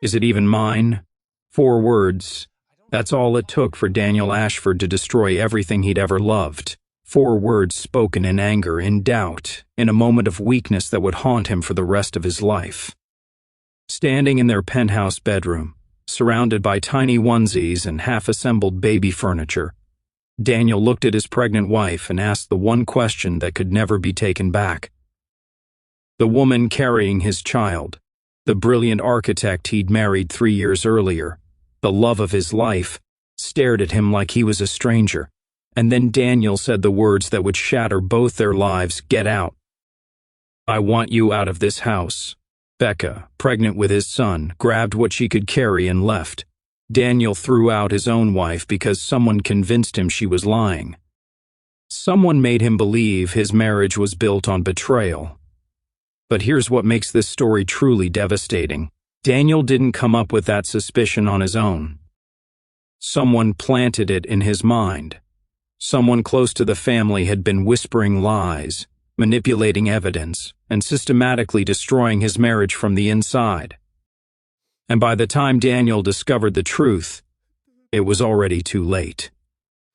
Is it even mine? 4 words. That's all it took for Daniel Ashford to destroy everything he'd ever loved. 4 words spoken in anger, in doubt, in a moment of weakness that would haunt him for the rest of his life. Standing in their penthouse bedroom, surrounded by tiny onesies and half-assembled baby furniture, Daniel looked at his pregnant wife and asked the one question that could never be taken back. The woman carrying his child, the brilliant architect he'd married 3 years earlier, the love of his life, stared at him like he was a stranger, and then Daniel said the words that would shatter both their lives. Get out. I want you out of this house. Becca, pregnant with his son, grabbed what she could carry and left. Daniel threw out his own wife because someone convinced him she was lying. Someone made him believe his marriage was built on betrayal. But here's what makes this story truly devastating. Daniel didn't come up with that suspicion on his own. Someone planted it in his mind. Someone close to the family had been whispering lies, manipulating evidence, and systematically destroying his marriage from the inside. And by the time Daniel discovered the truth, it was already too late.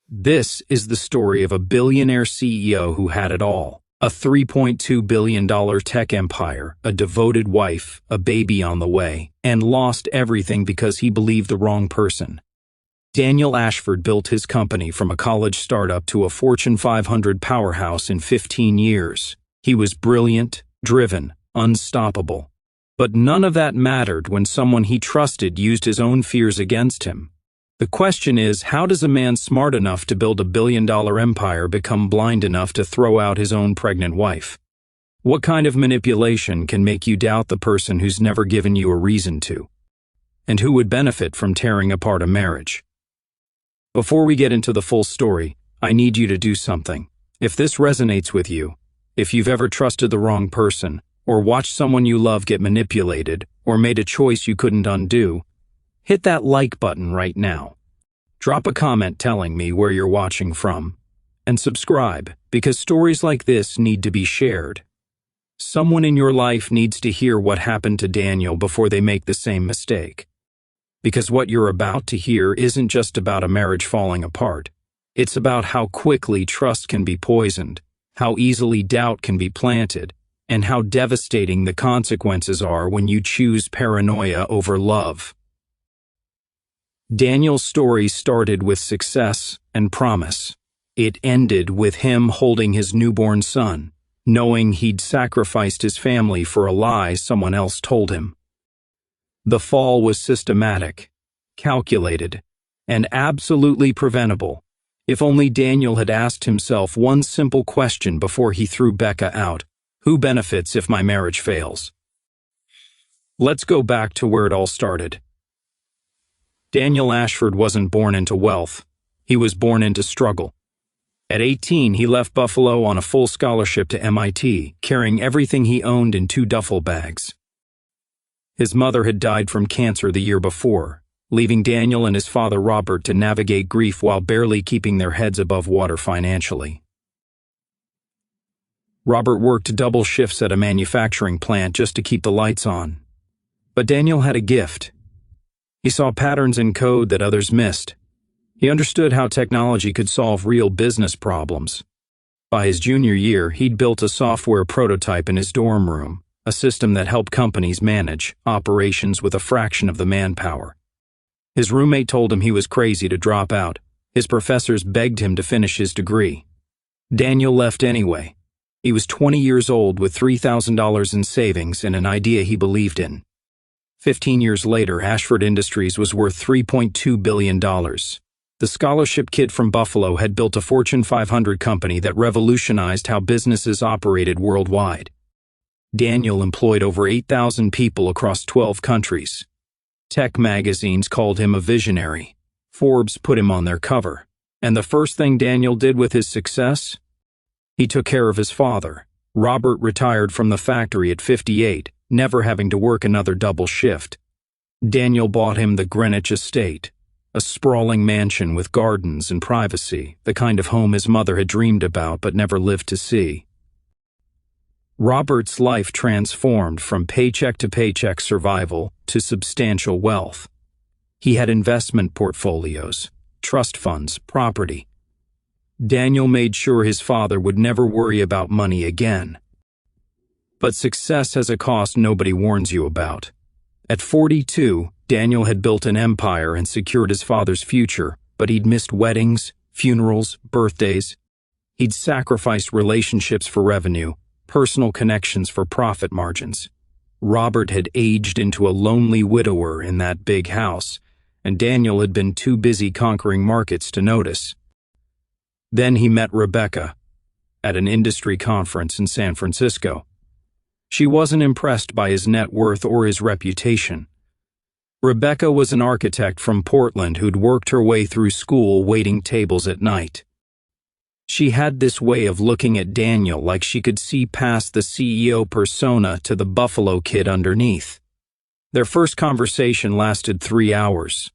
This is the story of a billionaire CEO who had it all. A $3.2 billion tech empire, a devoted wife, a baby on the way, and lost everything because he believed the wrong person. Daniel Ashford built his company from a college startup to a Fortune 500 powerhouse in 15 years. He was brilliant, driven, unstoppable. But none of that mattered when someone he trusted used his own fears against him. The question is, how does a man smart enough to build a billion-dollar empire become blind enough to throw out his own pregnant wife? What kind of manipulation can make you doubt the person who's never given you a reason to? And who would benefit from tearing apart a marriage? Before we get into the full story, I need you to do something. If this resonates with you, if you've ever trusted the wrong person, or watched someone you love get manipulated, or made a choice you couldn't undo, hit that like button right now. Drop a comment telling me where you're watching from. And subscribe, because stories like this need to be shared. Someone in your life needs to hear what happened to Daniel before they make the same mistake. Because what you're about to hear isn't just about a marriage falling apart. It's about how quickly trust can be poisoned, how easily doubt can be planted, and how devastating the consequences are when you choose paranoia over love. Daniel's story started with success and promise. It ended with him holding his newborn son, knowing he'd sacrificed his family for a lie someone else told him. The fall was systematic, calculated, and absolutely preventable. If only Daniel had asked himself one simple question before he threw Becca out: who benefits if my marriage fails? Let's go back to where it all started. Daniel Ashford wasn't born into wealth. He was born into struggle. At 18, he left Buffalo on a full scholarship to MIT, carrying everything he owned in 2 duffel bags. His mother had died from cancer the year before, leaving Daniel and his father Robert to navigate grief while barely keeping their heads above water financially. Robert worked double shifts at a manufacturing plant just to keep the lights on. But Daniel had a gift. He saw patterns in code that others missed. He understood how technology could solve real business problems. By his junior year, he'd built a software prototype in his dorm room, a system that helped companies manage operations with a fraction of the manpower. His roommate told him he was crazy to drop out. His professors begged him to finish his degree. Daniel left anyway. He was 20 years old with $3,000 in savings and an idea he believed in. 15 years later, Ashford Industries was worth $3.2 billion. The scholarship kid from Buffalo had built a Fortune 500 company that revolutionized how businesses operated worldwide. Daniel employed over 8,000 people across 12 countries. Tech magazines called him a visionary. Forbes put him on their cover. And the first thing Daniel did with his success? He took care of his father. Robert retired from the factory at 58, never having to work another double shift. Daniel bought him the Greenwich estate, a sprawling mansion with gardens and privacy, the kind of home his mother had dreamed about but never lived to see. Robert's life transformed from paycheck to paycheck survival to substantial wealth. He had investment portfolios, trust funds, property. Daniel made sure his father would never worry about money again. But success has a cost nobody warns you about. At 42, Daniel had built an empire and secured his father's future, but he'd missed weddings, funerals, birthdays. He'd sacrificed relationships for revenue, personal connections for profit margins. Robert had aged into a lonely widower in that big house, and Daniel had been too busy conquering markets to notice. Then he met Rebecca at an industry conference in San Francisco. She wasn't impressed by his net worth or his reputation. Rebecca was an architect from Portland who'd worked her way through school waiting tables at night. She had this way of looking at Daniel like she could see past the CEO persona to the Buffalo Kid underneath. Their first conversation lasted 3 hours.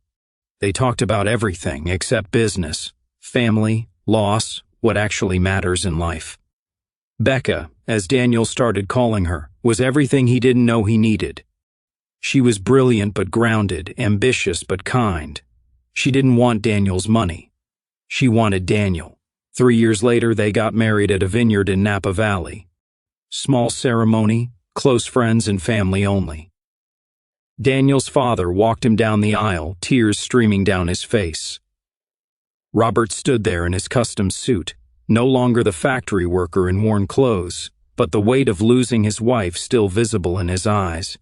They talked about everything except business, family, loss, what actually matters in life. Becca, as Daniel started calling her, was everything he didn't know he needed. She was brilliant but grounded, ambitious but kind. She didn't want Daniel's money. She wanted Daniel. 3 years later, they got married at a vineyard in Napa Valley. Small ceremony, close friends and family only. Daniel's father walked him down the aisle, tears streaming down his face. Robert stood there in his custom suit, no longer the factory worker in worn clothes, but the weight of losing his wife still visible in his eyes.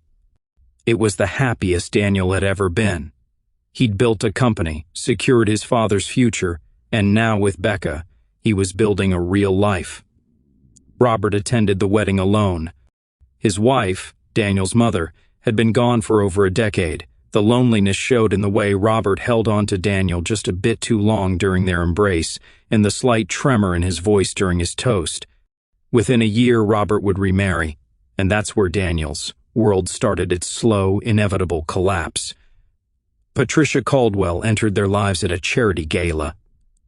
It was the happiest Daniel had ever been. He'd built a company, secured his father's future, and now with Becca, he was building a real life. Robert attended the wedding alone. His wife, Daniel's mother, had been gone for over a decade. The loneliness showed in the way Robert held on to Daniel just a bit too long during their embrace, and the slight tremor in his voice during his toast. Within a year, Robert would remarry, and that's where Daniel's world started its slow, inevitable collapse. Patricia Caldwell entered their lives at a charity gala,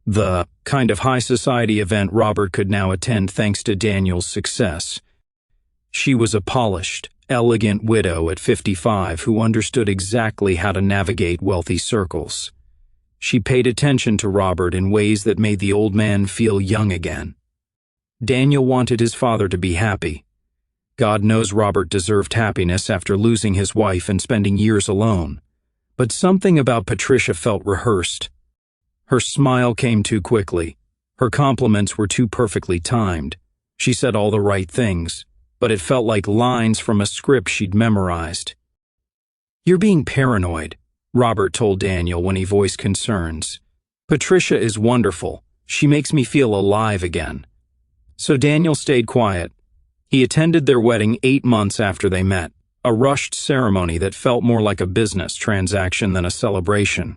the kind of high society event Robert could now attend thanks to Daniel's success. She was a polished, elegant widow at 55 who understood exactly how to navigate wealthy circles. She paid attention to Robert in ways that made the old man feel young again. Daniel wanted his father to be happy. God knows Robert deserved happiness after losing his wife and spending years alone. But something about Patricia felt rehearsed. Her smile came too quickly. Her compliments were too perfectly timed. She said all the right things, but it felt like lines from a script she'd memorized. "You're being paranoid," Robert told Daniel when he voiced concerns. "Patricia is wonderful. She makes me feel alive again." So Daniel stayed quiet. He attended their wedding 8 months after they met, a rushed ceremony that felt more like a business transaction than a celebration.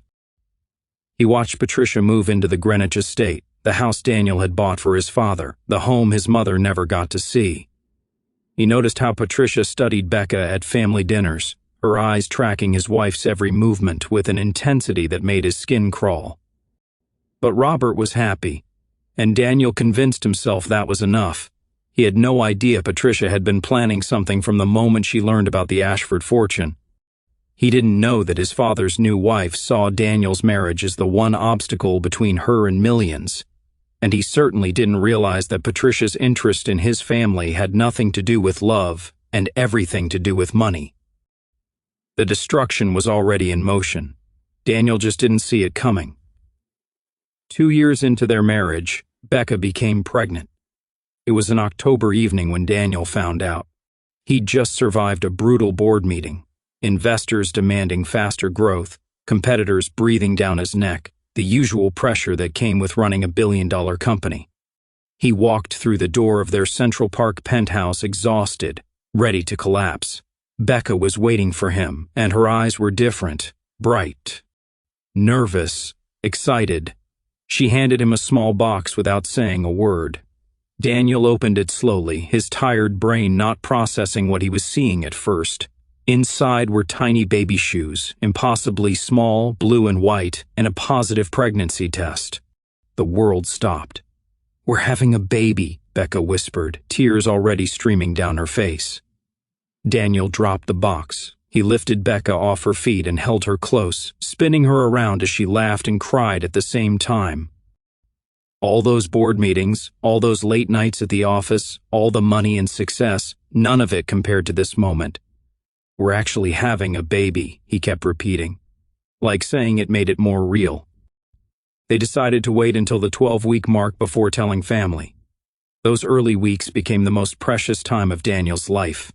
He watched Patricia move into the Greenwich estate, the house Daniel had bought for his father, the home his mother never got to see. He noticed how Patricia studied Becca at family dinners, her eyes tracking his wife's every movement with an intensity that made his skin crawl. But Robert was happy, and Daniel convinced himself that was enough. He had no idea Patricia had been planning something from the moment she learned about the Ashford fortune. He didn't know that his father's new wife saw Daniel's marriage as the one obstacle between her and millions, and he certainly didn't realize that Patricia's interest in his family had nothing to do with love and everything to do with money. The destruction was already in motion. Daniel just didn't see it coming. 2 years into their marriage, Becca became pregnant. It was an October evening when Daniel found out. He'd just survived a brutal board meeting, investors demanding faster growth, competitors breathing down his neck, the usual pressure that came with running a billion-dollar company. He walked through the door of their Central Park penthouse exhausted, ready to collapse. Becca was waiting for him, and her eyes were different, bright, nervous, excited. She handed him a small box without saying a word. Daniel opened it slowly, his tired brain not processing what he was seeing at first. Inside were tiny baby shoes, impossibly small, blue and white, and a positive pregnancy test. The world stopped. "We're having a baby," Becca whispered, tears already streaming down her face. Daniel dropped the box. He lifted Becca off her feet and held her close, spinning her around as she laughed and cried at the same time. All those board meetings, all those late nights at the office, all the money and success, none of it compared to this moment. "We're actually having a baby," he kept repeating, like saying it made it more real. They decided to wait until the 12-week mark before telling family. Those early weeks became the most precious time of Daniel's life.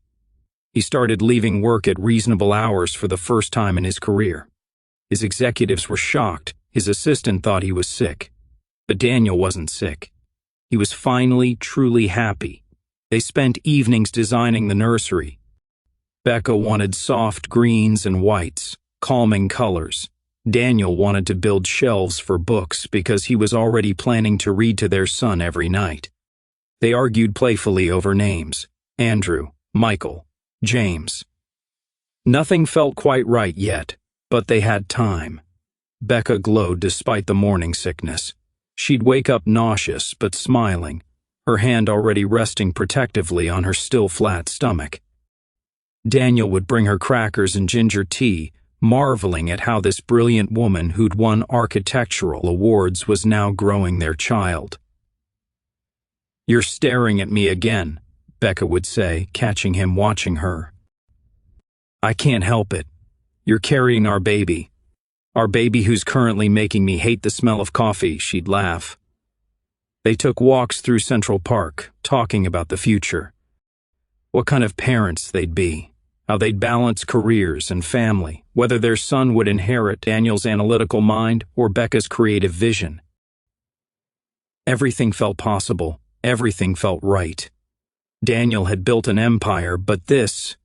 He started leaving work at reasonable hours for the first time in his career. His executives were shocked. His assistant thought he was sick. But Daniel wasn't sick. He was finally truly happy. They spent evenings designing the nursery. Becca wanted soft greens and whites, calming colors. Daniel wanted to build shelves for books because he was already planning to read to their son every night. They argued playfully over names: Andrew, Michael, James. Nothing felt quite right yet, but they had time. Becca glowed despite the morning sickness. She'd wake up nauseous but smiling, her hand already resting protectively on her still flat stomach. Daniel would bring her crackers and ginger tea, marveling at how this brilliant woman who'd won architectural awards was now growing their child. "You're staring at me again," Becca would say, catching him watching her. "I can't help it. You're carrying our baby. Our baby who's currently making me hate the smell of coffee," she'd laugh. They took walks through Central Park, talking about the future. What kind of parents they'd be, how they'd balance careers and family, whether their son would inherit Daniel's analytical mind or Becca's creative vision. Everything felt possible. Everything felt right. Daniel had built an empire, but this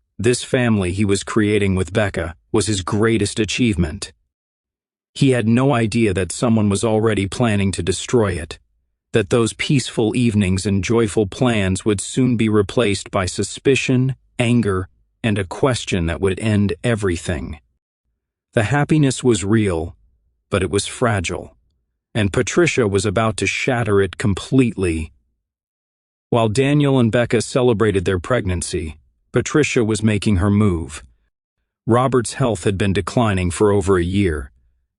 family he was creating with Becca was his greatest achievement. He had no idea that someone was already planning to destroy it, that those peaceful evenings and joyful plans would soon be replaced by suspicion, anger, and a question that would end everything. The happiness was real, but it was fragile, and Patricia was about to shatter it completely. While Daniel and Becca celebrated their pregnancy, Patricia was making her move. Robert's health had been declining for over a year.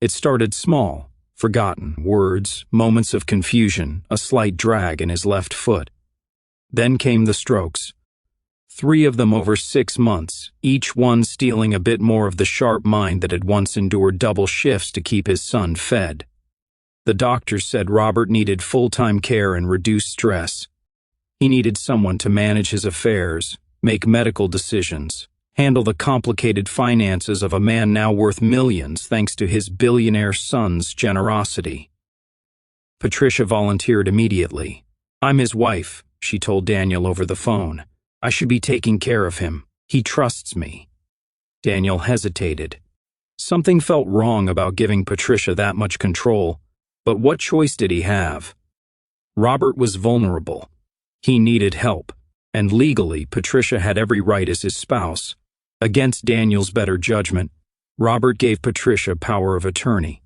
It started small, forgotten words, moments of confusion, a slight drag in his left foot. Then came the strokes. 3 of them over 6 months, each one stealing a bit more of the sharp mind that had once endured double shifts to keep his son fed. The doctors said Robert needed full-time care and reduced stress. He needed someone to manage his affairs, make medical decisions, handle the complicated finances of a man now worth millions thanks to his billionaire son's generosity. Patricia volunteered immediately. "I'm his wife," she told Daniel over the phone. "I should be taking care of him. He trusts me." Daniel hesitated. Something felt wrong about giving Patricia that much control, but what choice did he have? Robert was vulnerable. He needed help, and legally, Patricia had every right as his spouse. Against Daniel's better judgment, Robert gave Patricia power of attorney.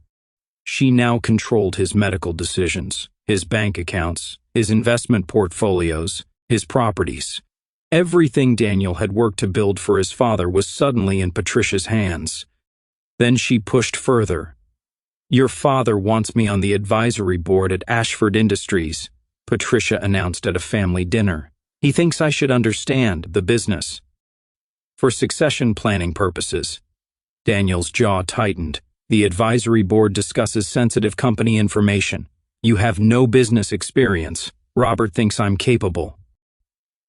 She now controlled his medical decisions, his bank accounts, his investment portfolios, his properties. Everything Daniel had worked to build for his father was suddenly in Patricia's hands. Then she pushed further. "Your father wants me on the advisory board at Ashford Industries," Patricia announced at a family dinner. "He thinks I should understand the business." For succession planning purposes. Daniel's jaw tightened. "The advisory board discusses sensitive company information. You have no business experience. Robert thinks I'm capable."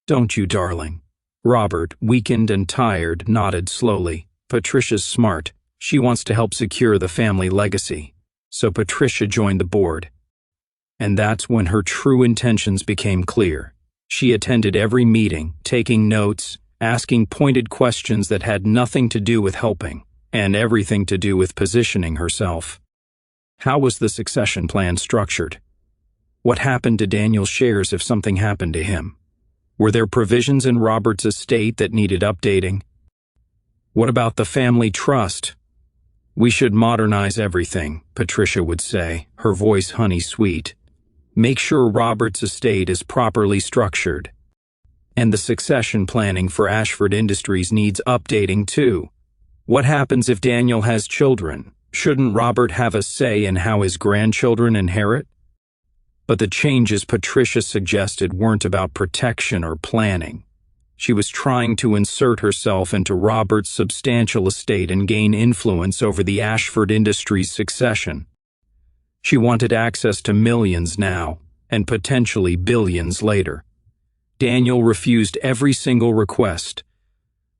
"Don't you, darling?" Robert, weakened and tired, nodded slowly. "Patricia's smart. She wants to help secure the family legacy." So Patricia joined the board. And that's when her true intentions became clear. She attended every meeting, taking notes, asking pointed questions that had nothing to do with helping, and everything to do with positioning herself. How was the succession plan structured? What happened to Daniel's shares if something happened to him? Were there provisions in Robert's estate that needed updating? What about the family trust? "We should modernize everything," Patricia would say, her voice honey-sweet. Make sure Robert's estate is properly structured. And the succession planning for Ashford Industries needs updating too. What happens if Daniel has children? Shouldn't Robert have a say in how his grandchildren inherit? But the changes Patricia suggested weren't about protection or planning. She was trying to insert herself into Robert's substantial estate and gain influence over the Ashford Industries succession. She wanted access to millions now, and potentially billions later. Daniel refused every single request.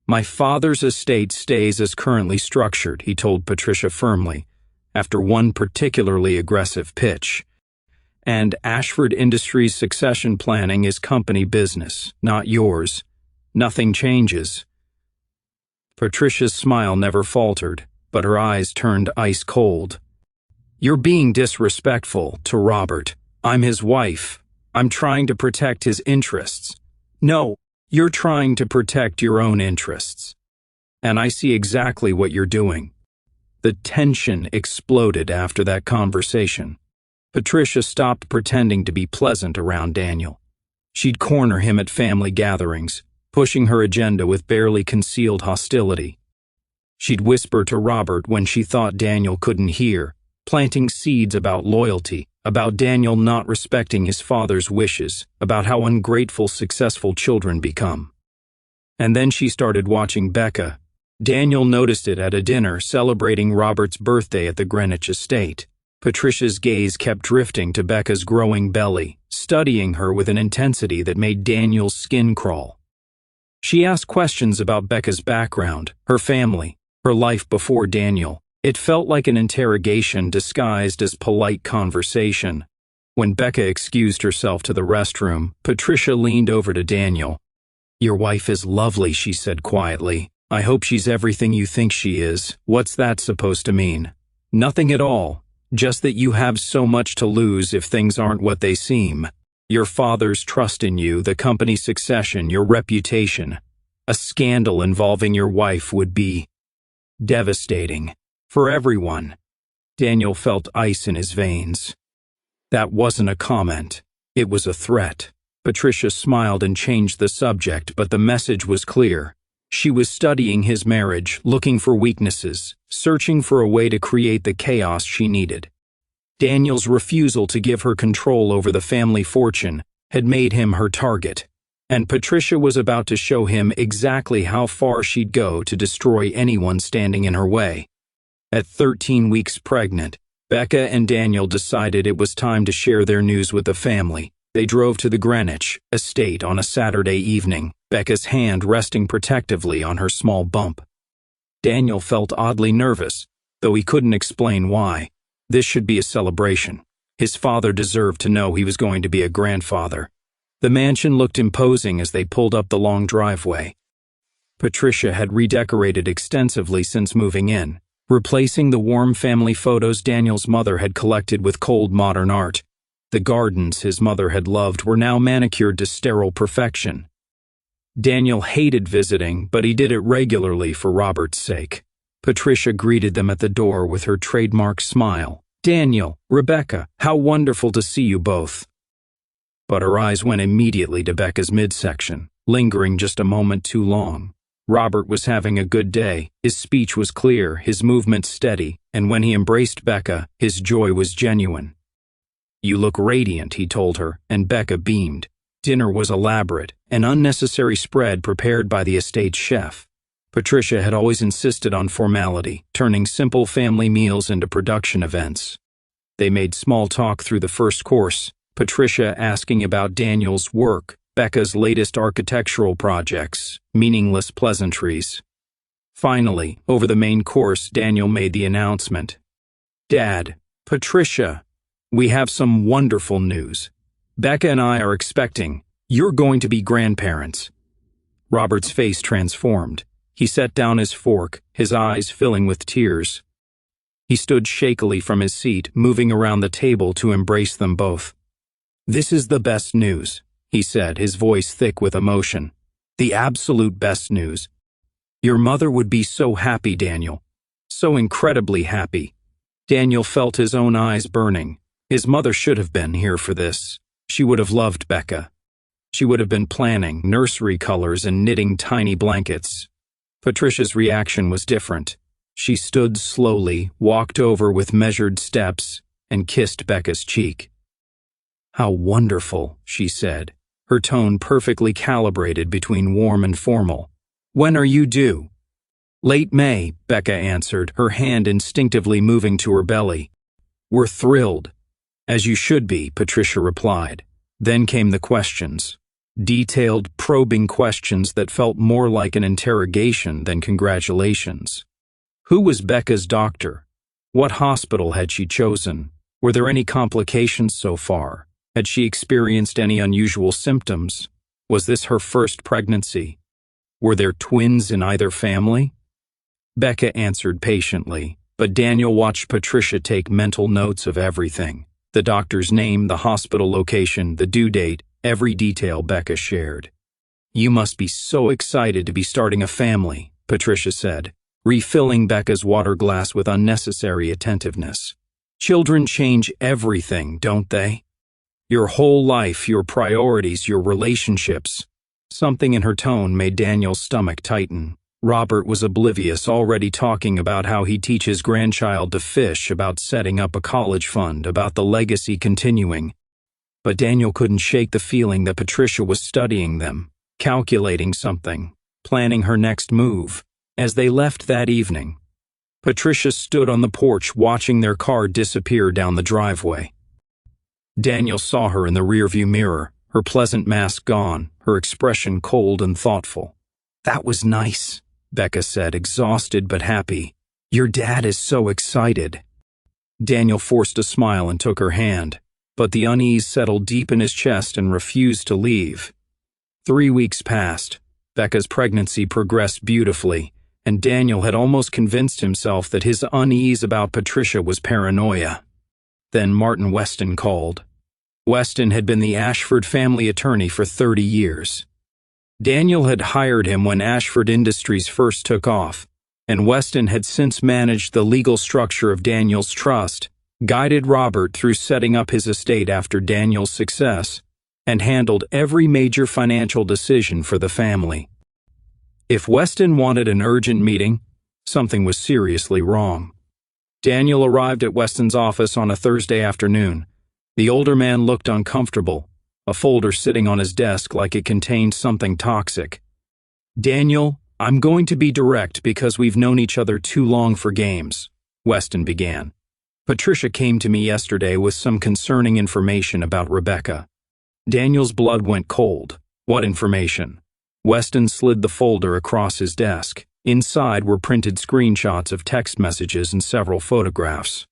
"My father's estate stays as currently structured," he told Patricia firmly, after one particularly aggressive pitch. "And Ashford Industries succession planning is company business, not yours. Nothing changes." Patricia's smile never faltered, but her eyes turned ice cold. "You're being disrespectful to Robert. I'm his wife. I'm trying to protect his interests." "No, you're trying to protect your own interests. And I see exactly what you're doing." The tension exploded after that conversation. Patricia stopped pretending to be pleasant around Daniel. She'd corner him at family gatherings, pushing her agenda with barely concealed hostility. She'd whisper to Robert when she thought Daniel couldn't hear, planting seeds about loyalty, about Daniel not respecting his father's wishes, about how ungrateful successful children become. And then she started watching Becca. Daniel noticed it at a dinner celebrating Robert's birthday at the Greenwich estate. Patricia's gaze kept drifting to Becca's growing belly, studying her with an intensity that made Daniel's skin crawl. She asked questions about Becca's background, her family, her life before Daniel. It felt like an interrogation disguised as polite conversation. When Becca excused herself to the restroom, Patricia leaned over to Daniel. "Your wife is lovely," she said quietly. "I hope she's everything you think she is." "What's that supposed to mean?" "Nothing at all. Just that you have so much to lose if things aren't what they seem. Your father's trust in you, the company's succession, your reputation. A scandal involving your wife would be devastating. For everyone." Daniel felt ice in his veins. That wasn't a comment. It was a threat. Patricia smiled and changed the subject, but the message was clear. She was studying his marriage, looking for weaknesses, searching for a way to create the chaos she needed. Daniel's refusal to give her control over the family fortune had made him her target, and Patricia was about to show him exactly how far she'd go to destroy anyone standing in her way. At 13 weeks pregnant, Becca and Daniel decided it was time to share their news with the family. They drove to the Greenwich estate on a Saturday evening, Becca's hand resting protectively on her small bump. Daniel felt oddly nervous, though he couldn't explain why. This should be a celebration. His father deserved to know he was going to be a grandfather. The mansion looked imposing as they pulled up the long driveway. Patricia had redecorated extensively since moving in, replacing the warm family photos Daniel's mother had collected with cold modern art. The gardens his mother had loved were now manicured to sterile perfection. Daniel hated visiting, but he did it regularly for Robert's sake. Patricia greeted them at the door with her trademark smile. "Daniel, Rebecca, how wonderful to see you both." But her eyes went immediately to Becca's midsection, lingering just a moment too long. Robert was having a good day. His speech was clear, his movement steady, and when he embraced Becca, his joy was genuine. "You look radiant," he told her, and Becca beamed. Dinner was elaborate, an unnecessary spread prepared by the estate's chef. Patricia had always insisted on formality, turning simple family meals into production events. They made small talk through the first course, Patricia asking about Daniel's work, Becca's latest architectural projects, meaningless pleasantries. Finally, over the main course, Daniel made the announcement. "Dad, Patricia, we have some wonderful news. Becca and I are expecting. You're going to be grandparents." Robert's face transformed. He set down his fork, his eyes filling with tears. He stood shakily from his seat, moving around the table to embrace them both. "This is the best news," he said, his voice thick with emotion. "The absolute best news. Your mother would be so happy, Daniel. So incredibly happy." Daniel felt his own eyes burning. His mother should have been here for this. She would have loved Becca. She would have been planning nursery colors and knitting tiny blankets. Patricia's reaction was different. She stood slowly, walked over with measured steps, and kissed Becca's cheek. "How wonderful," she said, her tone perfectly calibrated between warm and formal. "When are you due?" "Late May," Becca answered, her hand instinctively moving to her belly. "We're thrilled." "As you should be," Patricia replied. Then came the questions. Detailed, probing questions that felt more like an interrogation than congratulations. Who was Becca's doctor? What hospital had she chosen? Were there any complications so far? Had she experienced any unusual symptoms? Was this her first pregnancy? Were there twins in either family? Becca answered patiently, but Daniel watched Patricia take mental notes of everything. The doctor's name, the hospital location, the due date, every detail Becca shared. "You must be so excited to be starting a family," Patricia said, refilling Becca's water glass with unnecessary attentiveness. "Children change everything, don't they? Your whole life, your priorities, your relationships." Something in her tone made Daniel's stomach tighten. Robert was oblivious, already talking about how he'd teach his grandchild to fish, about setting up a college fund, about the legacy continuing. But Daniel couldn't shake the feeling that Patricia was studying them, calculating something, planning her next move. As they left that evening, Patricia stood on the porch watching their car disappear down the driveway. Daniel saw her in the rearview mirror, her pleasant mask gone, her expression cold and thoughtful. "That was nice," Becca said, exhausted but happy. "Your dad is so excited." Daniel forced a smile and took her hand, but the unease settled deep in his chest and refused to leave. 3 weeks passed. Becca's pregnancy progressed beautifully, and Daniel had almost convinced himself that his unease about Patricia was paranoia. Then Martin Weston called. Weston had been the Ashford family attorney for 30 years. Daniel had hired him when Ashford Industries first took off, and Weston had since managed the legal structure of Daniel's trust, guided Robert through setting up his estate after Daniel's success, and handled every major financial decision for the family. If Weston wanted an urgent meeting, something was seriously wrong. Daniel arrived at Weston's office on a Thursday afternoon. The older man looked uncomfortable, a folder sitting on his desk like it contained something toxic. "Daniel, I'm going to be direct because we've known each other too long for games," Weston began. "Patricia came to me yesterday with some concerning information about Rebecca." Daniel's blood went cold. "What information?" Weston slid the folder across his desk. Inside were printed screenshots of text messages and several photographs.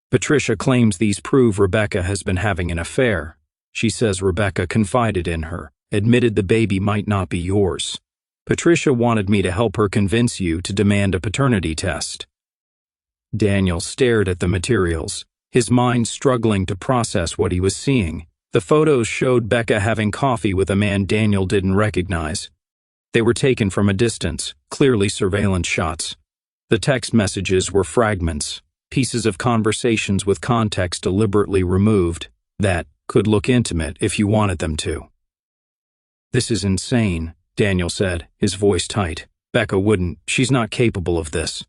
"Patricia claims these prove Rebecca has been having an affair. She says Rebecca confided in her, admitted the baby might not be yours. Patricia wanted me to help her convince you to demand a paternity test." Daniel stared at the materials, his mind struggling to process what he was seeing. The photos showed Becca having coffee with a man Daniel didn't recognize. They were taken from a distance, clearly surveillance shots. The text messages were fragments, pieces of conversations with context deliberately removed, that could look intimate if you wanted them to. "This is insane," Daniel said, his voice tight. "Becca wouldn't. She's not capable of this."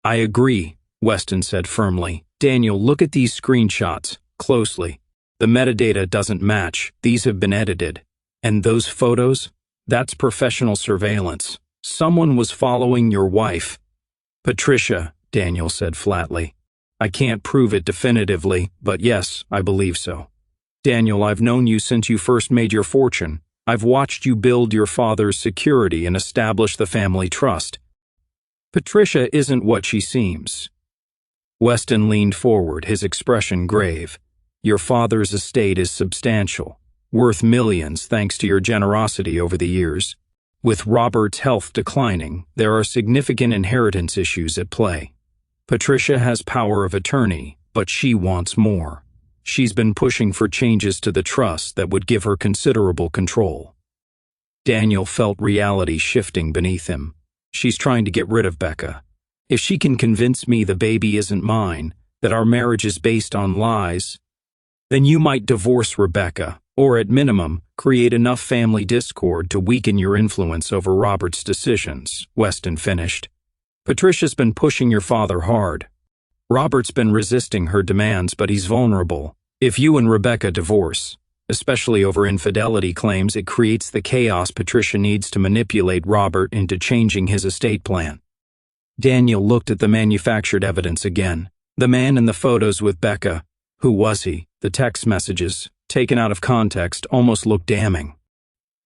"I agree," Weston said firmly. "Daniel, look at these screenshots closely. The metadata doesn't match. These have been edited. And those photos? That's professional surveillance. Someone was following your wife." "Patricia," Daniel said flatly. "I can't prove it definitively, but yes, I believe so. Daniel, I've known you since you first made your fortune. I've watched you build your father's security and establish the family trust. Patricia isn't what she seems." Weston leaned forward, his expression grave. "Your father's estate is substantial, worth millions thanks to your generosity over the years. With Robert's health declining, there are significant inheritance issues at play. Patricia has power of attorney, but she wants more. She's been pushing for changes to the trust that would give her considerable control." Daniel felt reality shifting beneath him. "She's trying to get rid of Becca. If she can convince me the baby isn't mine, that our marriage is based on lies, then you might divorce Rebecca, or at minimum, create enough family discord to weaken your influence over Robert's decisions, Weston finished. Patricia's been pushing your father hard. Robert's been resisting her demands, but he's vulnerable. If you and Rebecca divorce, especially over infidelity claims, it creates the chaos Patricia needs to manipulate Robert into changing his estate plan. Daniel looked at the manufactured evidence again. The man in the photos with Becca. Who was he? The text messages, taken out of context, almost looked damning.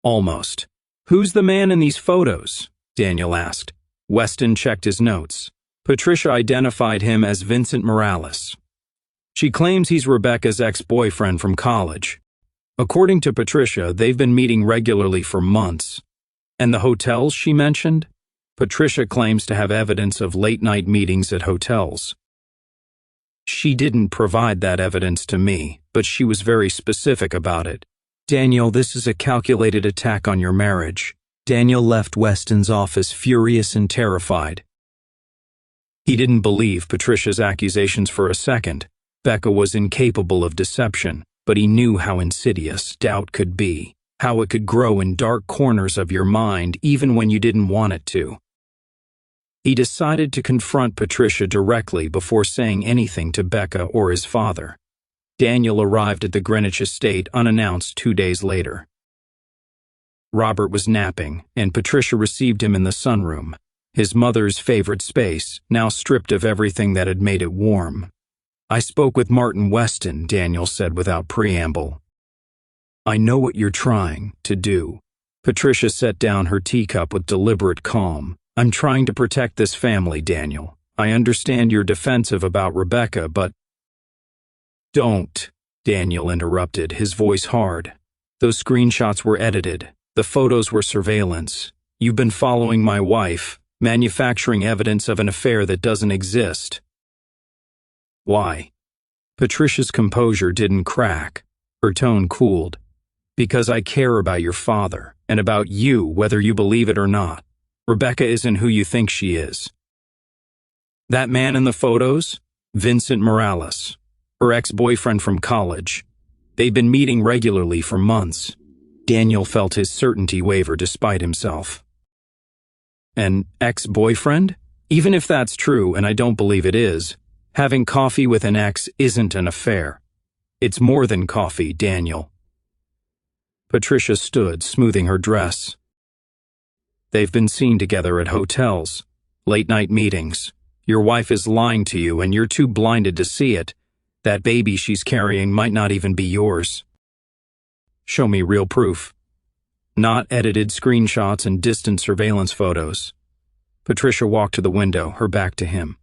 Almost. Who's the man in these photos? Daniel asked. Weston checked his notes. Patricia identified him as Vincent Morales. She claims he's Rebecca's ex-boyfriend from college. According to Patricia, they've been meeting regularly for months. And the hotels she mentioned? Patricia claims to have evidence of late-night meetings at hotels. She didn't provide that evidence to me, but she was very specific about it. Daniel, this is a calculated attack on your marriage. Daniel left Weston's office furious and terrified. He didn't believe Patricia's accusations for a second. Becca was incapable of deception, but he knew how insidious doubt could be, how it could grow in dark corners of your mind even when you didn't want it to. He decided to confront Patricia directly before saying anything to Becca or his father. Daniel arrived at the Greenwich estate unannounced 2 days later. Robert was napping, and Patricia received him in the sunroom, his mother's favorite space, now stripped of everything that had made it warm. I spoke with Martin Weston, Daniel said without preamble. I know what you're trying to do. Patricia set down her teacup with deliberate calm. I'm trying to protect this family, Daniel. I understand you're defensive about Rebecca, but... Don't, Daniel interrupted, his voice hard. Those screenshots were edited. The photos were surveillance. You've been following my wife, manufacturing evidence of an affair that doesn't exist. Why? Patricia's composure didn't crack. Her tone cooled. Because I care about your father, and about you, whether you believe it or not. Rebecca isn't who you think she is. That man in the photos? Vincent Morales, her ex-boyfriend from college. They've been meeting regularly for months. Daniel felt his certainty waver despite himself. An ex-boyfriend? Even if that's true, and I don't believe it is, having coffee with an ex isn't an affair. It's more than coffee, Daniel. Patricia stood, smoothing her dress. They've been seen together at hotels, late-night meetings. Your wife is lying to you and you're too blinded to see it. That baby she's carrying might not even be yours. Show me real proof. Not edited screenshots and distant surveillance photos. Patricia walked to the window, her back to him.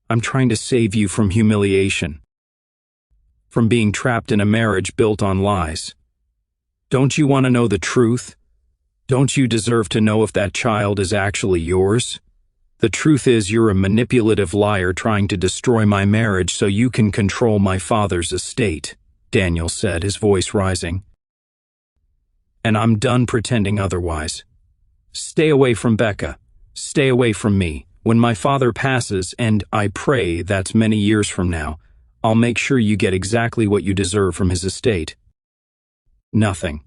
I'm trying to save you from humiliation. From being trapped in a marriage built on lies. Don't you want to know the truth? Don't you deserve to know if that child is actually yours? The truth is you're a manipulative liar trying to destroy my marriage so you can control my father's estate, Daniel said, his voice rising. And I'm done pretending otherwise. Stay away from Becca. Stay away from me. When my father passes, and I pray that's many years from now, I'll make sure you get exactly what you deserve from his estate. Nothing.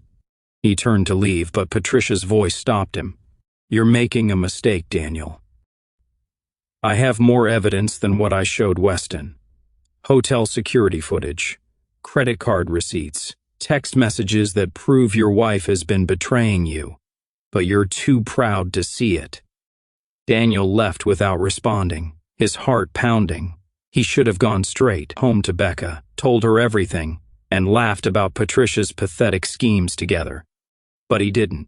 He turned to leave, but Patricia's voice stopped him. You're making a mistake, Daniel. I have more evidence than what I showed Weston. Hotel security footage, credit card receipts, text messages that prove your wife has been betraying you, but you're too proud to see it. Daniel left without responding, his heart pounding. He should have gone straight home to Becca, told her everything, and laughed about Patricia's pathetic schemes together. But he didn't,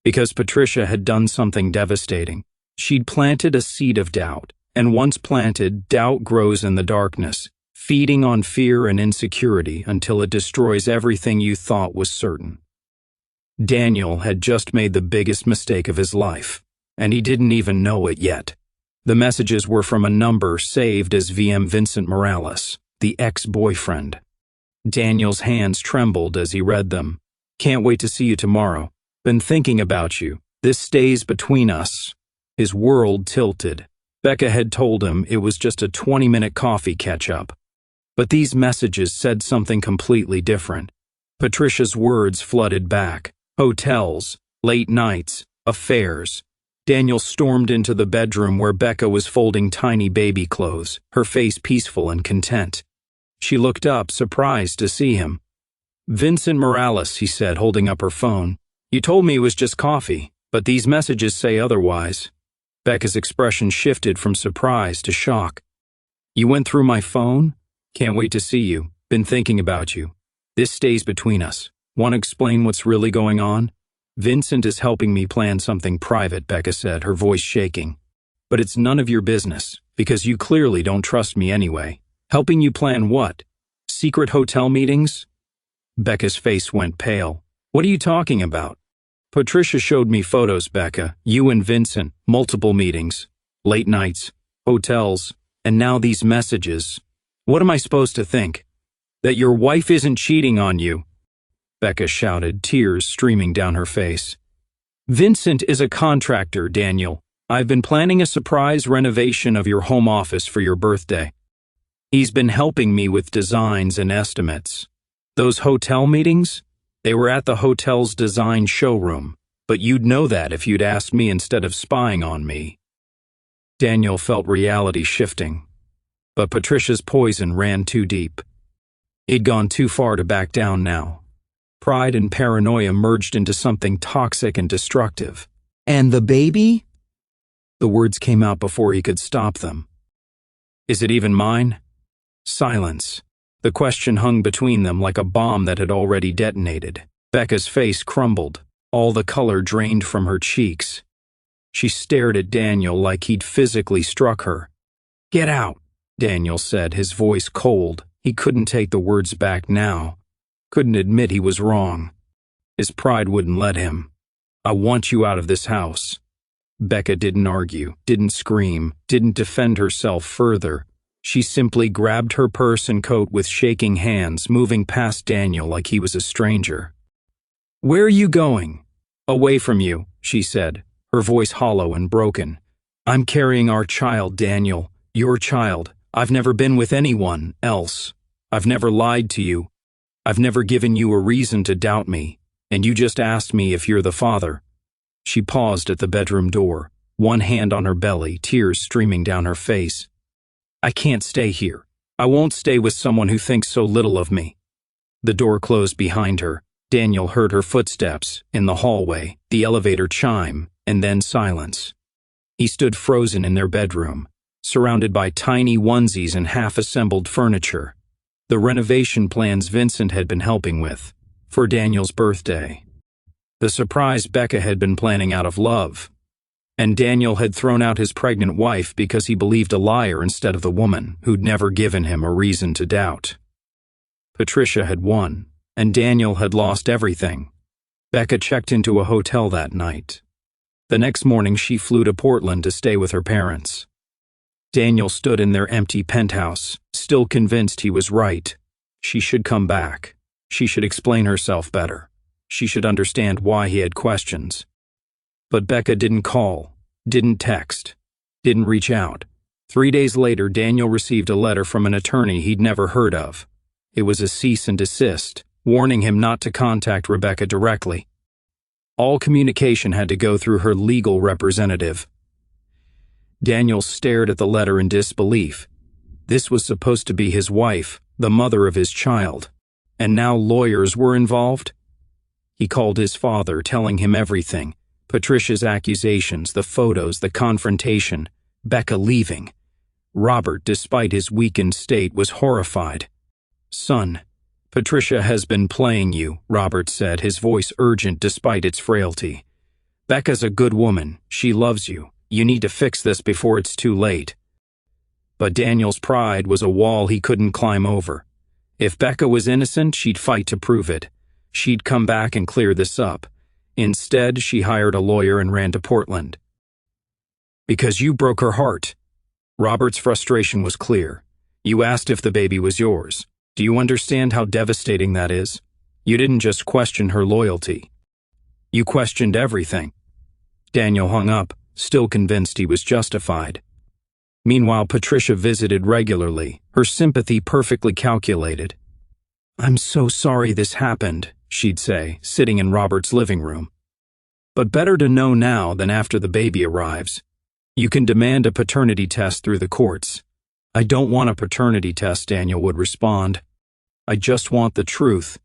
because Patricia had done something devastating. She'd planted a seed of doubt, and once planted, doubt grows in the darkness, feeding on fear and insecurity until it destroys everything you thought was certain. Daniel had just made the biggest mistake of his life, and he didn't even know it yet. The messages were from a number saved as VM Vincent Morales, the ex-boyfriend. Daniel's hands trembled as he read them. Can't wait to see you tomorrow. Been thinking about you. This stays between us. His world tilted. Becca had told him it was just a 20-minute coffee catch-up. But these messages said something completely different. Patricia's words flooded back. Hotels, late nights, affairs. Daniel stormed into the bedroom where Becca was folding tiny baby clothes, her face peaceful and content. She looked up, surprised to see him. "Vincent Morales," he said, holding up her phone. "You told me it was just coffee, but these messages say otherwise." Becca's expression shifted from surprise to shock. "You went through my phone? Can't wait to see you. Been thinking about you. This stays between us. Want to explain what's really going on?" "Vincent is helping me plan something private," Becca said, her voice shaking. "But it's none of your business, because you clearly don't trust me anyway. Helping you plan what? Secret hotel meetings?" Becca's face went pale. "What are you talking about?" "Patricia showed me photos, Becca. You and Vincent, multiple meetings, late nights, hotels, and now these messages. What am I supposed to think? That your wife isn't cheating on you?" Becca shouted, tears streaming down her face. "Vincent is a contractor, Daniel. I've been planning a surprise renovation of your home office for your birthday. He's been helping me with designs and estimates. Those hotel meetings? They were at the hotel's design showroom, but you'd know that if you'd asked me instead of spying on me." Daniel felt reality shifting, but Patricia's poison ran too deep. He'd gone too far to back down now. Pride and paranoia merged into something toxic and destructive. "And the baby?" The words came out before he could stop them. "Is it even mine?" Silence. The question hung between them like a bomb that had already detonated. Becca's face crumbled. All the color drained from her cheeks. She stared at Daniel like he'd physically struck her. "Get out," Daniel said, his voice cold. He couldn't take the words back now. Couldn't admit he was wrong. His pride wouldn't let him. "I want you out of this house." Becca didn't argue, didn't scream, didn't defend herself further. She simply grabbed her purse and coat with shaking hands, moving past Daniel like he was a stranger. "Where are you going?" "Away from you," she said, her voice hollow and broken. "I'm carrying our child, Daniel. Your child. I've never been with anyone else. I've never lied to you. I've never given you a reason to doubt me, and you just asked me if you're the father." She paused at the bedroom door, one hand on her belly, tears streaming down her face. "I can't stay here. I won't stay with someone who thinks so little of me." The door closed behind her. Daniel heard her footsteps in the hallway, the elevator chime, and then silence. He stood frozen in their bedroom, surrounded by tiny onesies and half-assembled furniture. The renovation plans Vincent had been helping with, for Daniel's birthday. The surprise Becca had been planning out of love. And Daniel had thrown out his pregnant wife because he believed a liar instead of the woman who'd never given him a reason to doubt. Patricia had won, and Daniel had lost everything. Becca checked into a hotel that night. The next morning she flew to Portland to stay with her parents. Daniel stood in their empty penthouse, still convinced he was right. She should come back. She should explain herself better. She should understand why he had questions. But Becca didn't call, didn't text, didn't reach out. 3 days later, Daniel received a letter from an attorney he'd never heard of. It was a cease and desist, warning him not to contact Rebecca directly. All communication had to go through her legal representative. Daniel stared at the letter in disbelief. This was supposed to be his wife, the mother of his child, and now lawyers were involved? He called his father, telling him everything. Patricia's accusations, the photos, the confrontation, Becca leaving. Robert, despite his weakened state, was horrified. "Son, Patricia has been playing you," Robert said, his voice urgent despite its frailty. "Becca's a good woman. She loves you. You need to fix this before it's too late." But Daniel's pride was a wall he couldn't climb over. If Becca was innocent, she'd fight to prove it. She'd come back and clear this up. Instead, she hired a lawyer and ran to Portland. "Because you broke her heart." Robert's frustration was clear. "You asked if the baby was yours. Do you understand how devastating that is? You didn't just question her loyalty. You questioned everything." Daniel hung up, still convinced he was justified. Meanwhile, Patricia visited regularly, her sympathy perfectly calculated. "I'm so sorry this happened," she'd say, sitting in Robert's living room. "But better to know now than after the baby arrives. You can demand a paternity test through the courts." "I don't want a paternity test," Daniel would respond. "I just want the truth."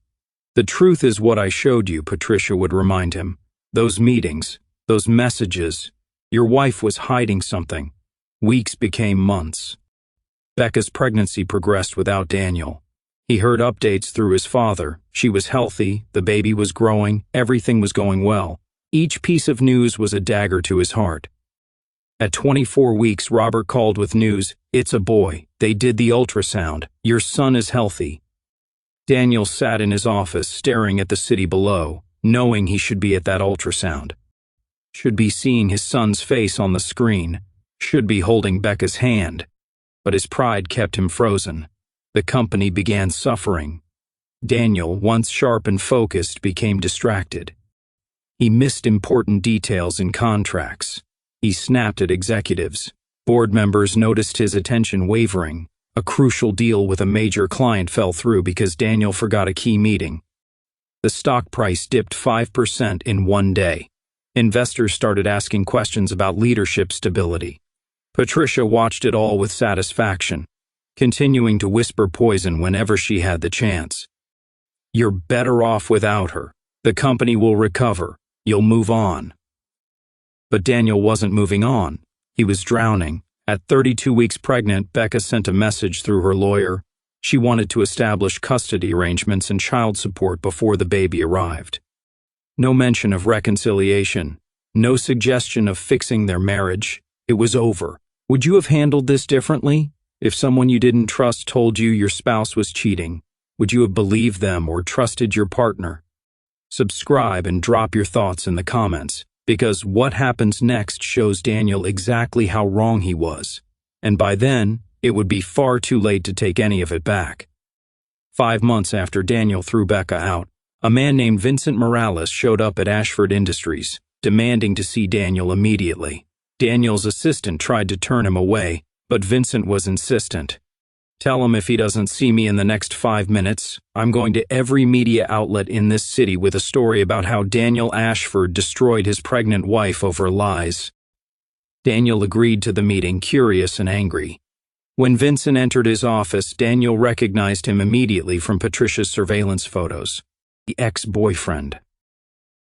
"The truth is what I showed you," Patricia would remind him. "Those meetings, those messages. Your wife was hiding something." Weeks became months. Becca's pregnancy progressed without Daniel. He heard updates through his father. She was healthy, the baby was growing, everything was going well. Each piece of news was a dagger to his heart. At 24 weeks, Robert called with news. "It's a boy. They did the ultrasound. Your son is healthy." Daniel sat in his office, staring at the city below, knowing he should be at that ultrasound. Should be seeing his son's face on the screen. Should be holding Becca's hand. But his pride kept him frozen. The company began suffering. Daniel, once sharp and focused, became distracted. He missed important details in contracts. He snapped at executives. Board members noticed his attention wavering. A crucial deal with a major client fell through because Daniel forgot a key meeting. The stock price dipped 5% in one day. Investors started asking questions about leadership stability. Patricia watched it all with satisfaction, continuing to whisper poison whenever she had the chance. "You're better off without her. The company will recover. You'll move on." But Daniel wasn't moving on. He was drowning. At 32 weeks pregnant, Becca sent a message through her lawyer. She wanted to establish custody arrangements and child support before the baby arrived. No mention of reconciliation. No suggestion of fixing their marriage. It was over. Would you have handled this differently? If someone you didn't trust told you your spouse was cheating, would you have believed them or trusted your partner? Subscribe and drop your thoughts in the comments, because what happens next shows Daniel exactly how wrong he was, and by then, it would be far too late to take any of it back. 5 months after Daniel threw Becca out, a man named Vincent Morales showed up at Ashford Industries, demanding to see Daniel immediately. Daniel's assistant tried to turn him away, but Vincent was insistent. "Tell him if he doesn't see me in the next 5 minutes, I'm going to every media outlet in this city with a story about how Daniel Ashford destroyed his pregnant wife over lies." Daniel agreed to the meeting, curious and angry. When Vincent entered his office, Daniel recognized him immediately from Patricia's surveillance photos. The ex-boyfriend.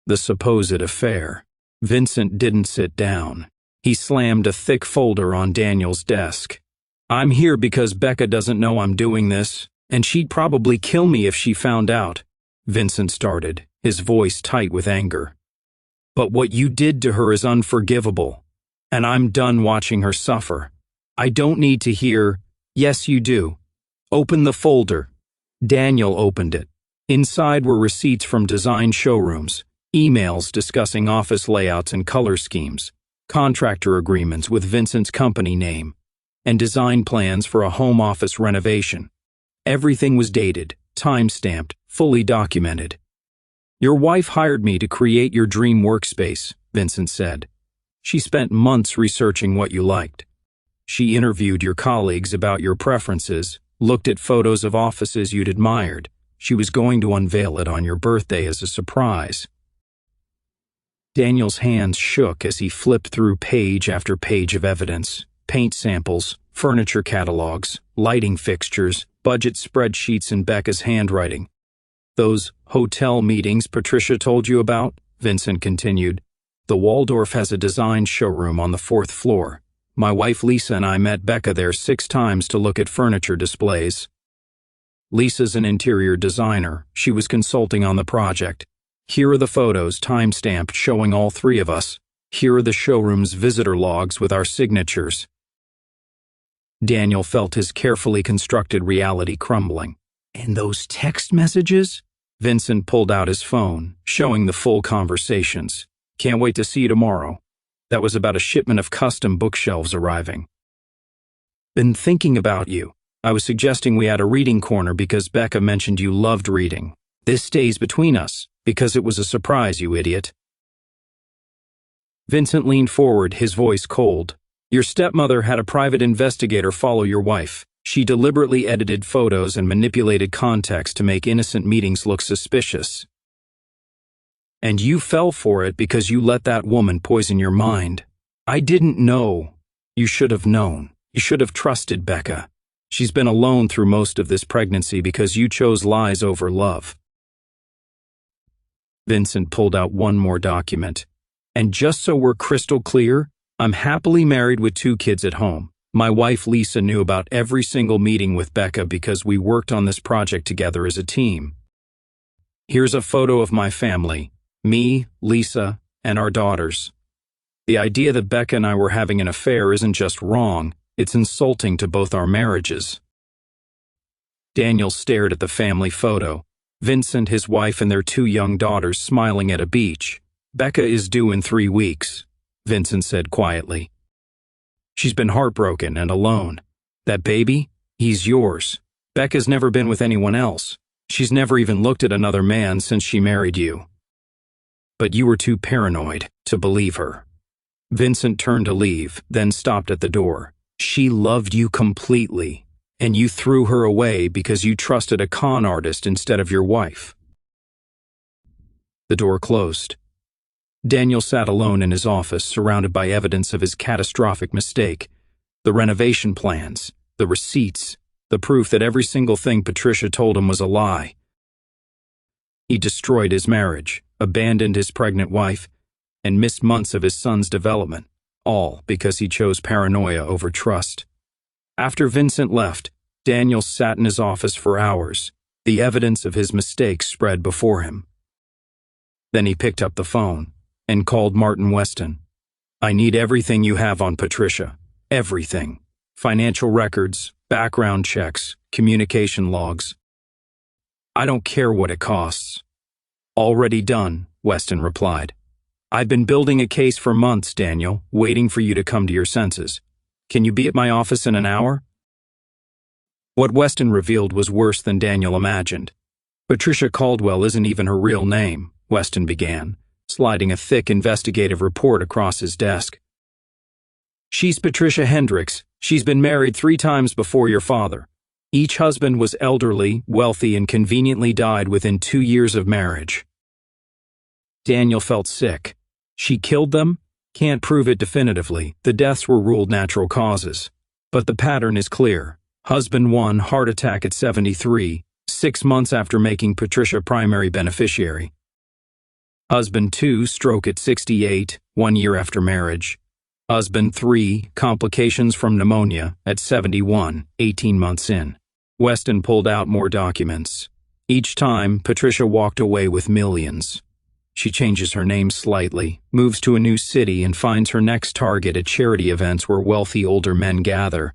The supposed affair. Vincent didn't sit down. He slammed a thick folder on Daniel's desk. "I'm here because Becca doesn't know I'm doing this, and she'd probably kill me if she found out," Vincent started, his voice tight with anger. "But what you did to her is unforgivable, and I'm done watching her suffer. I don't need to hear, 'Yes, you do.' Open the folder." Daniel opened it. Inside were receipts from design showrooms, emails discussing office layouts and color schemes, contractor agreements with Vincent's company name, and design plans for a home office renovation. Everything was dated, time-stamped, fully documented. "Your wife hired me to create your dream workspace," Vincent said. "She spent months researching what you liked. She interviewed your colleagues about your preferences, looked at photos of offices you'd admired. She was going to unveil it on your birthday as a surprise." Daniel's hands shook as he flipped through page after page of evidence. Paint samples, furniture catalogs, lighting fixtures, budget spreadsheets in Becca's handwriting. "Those hotel meetings Patricia told you about," Vincent continued. "The Waldorf has a design showroom on the 4th floor. My wife Lisa and I met Becca there 6 times to look at furniture displays. Lisa's an interior designer. She was consulting on the project. Here are the photos, time-stamped, showing all 3 of us. Here are the showroom's visitor logs with our signatures." Daniel felt his carefully constructed reality crumbling. "And those text messages?" Vincent pulled out his phone, showing the full conversations. "Can't wait to see you tomorrow. That was about a shipment of custom bookshelves arriving. Been thinking about you. I was suggesting we had a reading corner because Becca mentioned you loved reading. This stays between us, because it was a surprise, you idiot." Vincent leaned forward, his voice cold. Your stepmother had a private investigator follow your wife. She deliberately edited photos and manipulated context to make innocent meetings look suspicious. And you fell for it because you let that woman poison your mind. I didn't know. You should have known. You should have trusted Becca. She's been alone through most of this pregnancy because you chose lies over love. Vincent pulled out one more document. And just so we're crystal clear, I'm happily married with 2 kids at home. My wife Lisa knew about every single meeting with Becca because we worked on this project together as a team. Here's a photo of my family, me, Lisa, and our daughters. The idea that Becca and I were having an affair isn't just wrong, it's insulting to both our marriages. Daniel stared at the family photo. Vincent, his wife, and their 2 young daughters smiling at a beach. Becca is due in 3 weeks, Vincent said quietly. She's been heartbroken and alone. That baby, he's yours. Becca's never been with anyone else. She's never even looked at another man since she married you. But you were too paranoid to believe her. Vincent turned to leave, then stopped at the door. She loved you completely, and you threw her away because you trusted a con artist instead of your wife. The door closed. Daniel sat alone in his office, surrounded by evidence of his catastrophic mistake. The renovation plans, the receipts, the proof that every single thing Patricia told him was a lie. He destroyed his marriage, abandoned his pregnant wife, and missed months of his son's development, all because he chose paranoia over trust. After Vincent left, Daniel sat in his office for hours. The evidence of his mistakes spread before him. Then he picked up the phone and called Martin Weston. I need everything you have on Patricia. Everything. Financial records, background checks, communication logs. I don't care what it costs. Already done, Weston replied. I've been building a case for months, Daniel, waiting for you to come to your senses. Can you be at my office in an hour? What Weston revealed was worse than Daniel imagined. Patricia Caldwell isn't even her real name, Weston began, sliding a thick investigative report across his desk. She's Patricia Hendricks. She's been married 3 times before your father. Each husband was elderly, wealthy, and conveniently died within 2 years of marriage. Daniel felt sick. She killed them? Can't prove it definitively. The deaths were ruled natural causes. But the pattern is clear. Husband 1, heart attack at 73, 6 months after making Patricia primary beneficiary. Husband 2, stroke at 68, 1 year after marriage. Husband 3, complications from pneumonia at 71, 18 months in. Weston pulled out more documents. Each time, Patricia walked away with millions. She changes her name slightly, moves to a new city, and finds her next target at charity events where wealthy older men gather.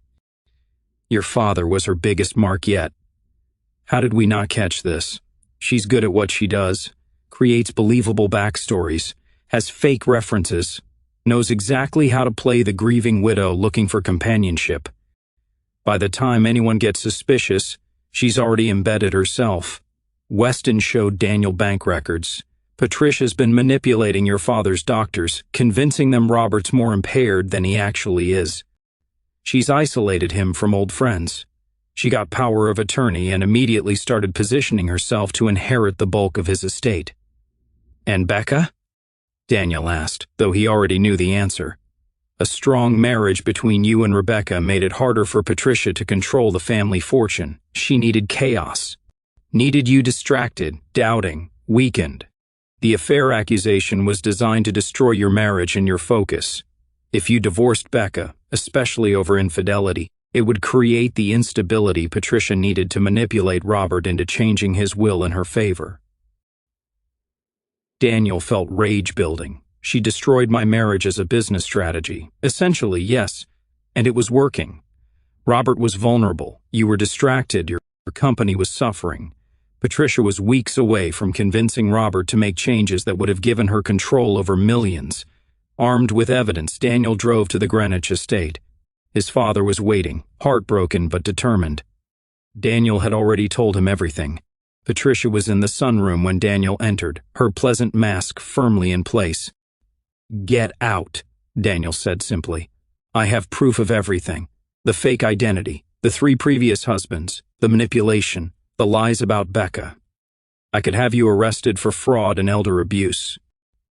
Your father was her biggest mark yet. How did we not catch this? She's good at what she does, creates believable backstories, has fake references, knows exactly how to play the grieving widow looking for companionship. By the time anyone gets suspicious, she's already embedded herself. Weston showed Daniel bank records. Patricia's been manipulating your father's doctors, convincing them Robert's more impaired than he actually is. She's isolated him from old friends. She got power of attorney and immediately started positioning herself to inherit the bulk of his estate. And Becca? Daniel asked, though he already knew the answer. A strong marriage between you and Rebecca made it harder for Patricia to control the family fortune. She needed chaos. Needed you distracted, doubting, weakened. The affair accusation was designed to destroy your marriage and your focus. If you divorced Becca, especially over infidelity, it would create the instability Patricia needed to manipulate Robert into changing his will in her favor. Daniel felt rage building. She destroyed my marriage as a business strategy. Essentially, yes, and it was working. Robert was vulnerable. You were distracted. Your company was suffering. Patricia was weeks away from convincing Robert to make changes that would have given her control over millions. Armed with evidence, Daniel drove to the Greenwich estate. His father was waiting, heartbroken but determined. Daniel had already told him everything. Patricia was in the sunroom when Daniel entered, her pleasant mask firmly in place. "Get out," Daniel said simply. I have proof of everything. The fake identity, the 3 previous husbands, the manipulation, the lies about Becca. I could have you arrested for fraud and elder abuse.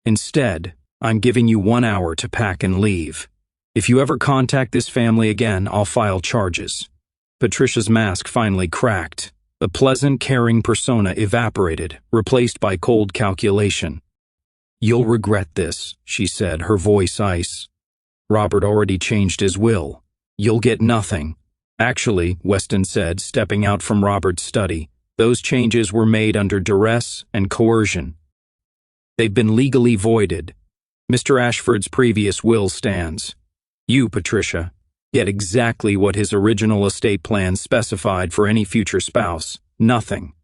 Instead, I'm giving you 1 hour to pack and leave. If you ever contact this family again, I'll file charges." Patricia's mask finally cracked. The pleasant, caring persona evaporated, replaced by cold calculation. "You'll regret this," she said, her voice ice. "Robert already changed his will. You'll get nothing." "Actually," Weston said, stepping out from Robert's study, "those changes were made under duress and coercion. They've been legally voided. Mr. Ashford's previous will stands. You, Patricia, get exactly what his original estate plan specified for any future spouse. Nothing."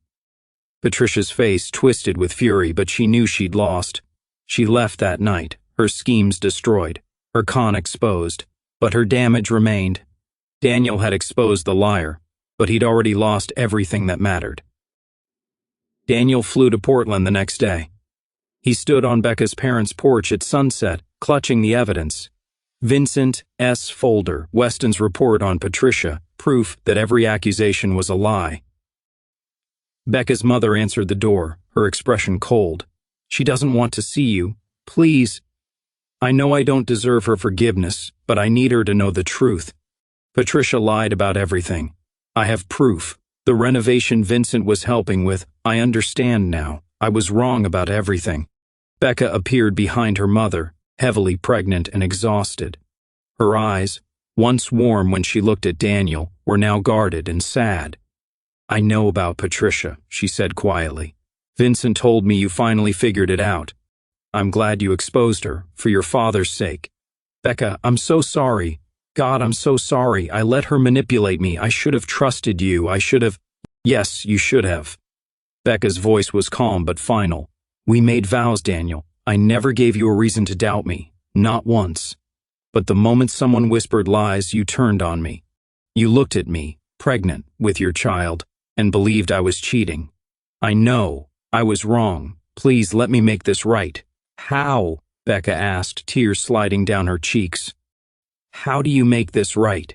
Patricia's face twisted with fury, but she knew she'd lost. She left that night, her schemes destroyed, her con exposed, but her damage remained. Daniel had exposed the liar, but he'd already lost everything that mattered. Daniel flew to Portland the next day. He stood on Becca's parents' porch at sunset, clutching the evidence. Vincent S. folder, Weston's report on Patricia, proof that every accusation was a lie. Becca's mother answered the door, her expression cold. "She doesn't want to see you. Please." "I know I don't deserve her forgiveness, but I need her to know the truth. Patricia lied about everything. I have proof. The renovation Vincent was helping with, I understand now. I was wrong about everything." Becca appeared behind her mother, heavily pregnant and exhausted. Her eyes, once warm when she looked at Daniel, were now guarded and sad. "I know about Patricia," she said quietly. "Vincent told me you finally figured it out. I'm glad you exposed her, for your father's sake. Becca, I'm so sorry. God, I'm so sorry. I let her manipulate me. I should have trusted you. I should have—" "Yes, you should have." Becca's voice was calm but final. "We made vows, Daniel. I never gave you a reason to doubt me. Not once. But the moment someone whispered lies, you turned on me. You looked at me, pregnant, with your child, and believed I was cheating. I know. I was wrong. Please let me make this right." "How?" Becca asked, tears sliding down her cheeks. "How do you make this right?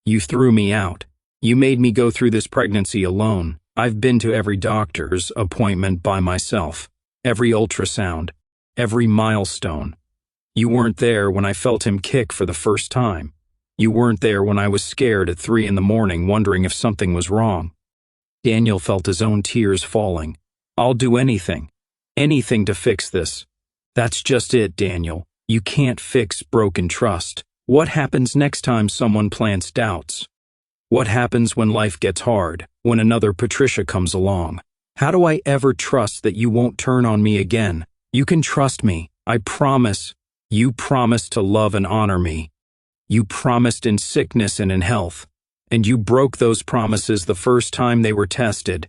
You threw me out. You made me go through this pregnancy alone. I've been to every doctor's appointment by myself, every ultrasound, every milestone. You weren't there when I felt him kick for the first time. You weren't there when I was scared at 3 a.m. wondering if something was wrong." Daniel felt his own tears falling. "I'll do anything to fix this." "That's just it, Daniel. You can't fix broken trust. What happens next time someone plants doubts? What happens when life gets hard, when another Patricia comes along? How do I ever trust that you won't turn on me again? You can trust me. I promise. You promised to love and honor me. You promised in sickness and in health. And you broke those promises the first time they were tested."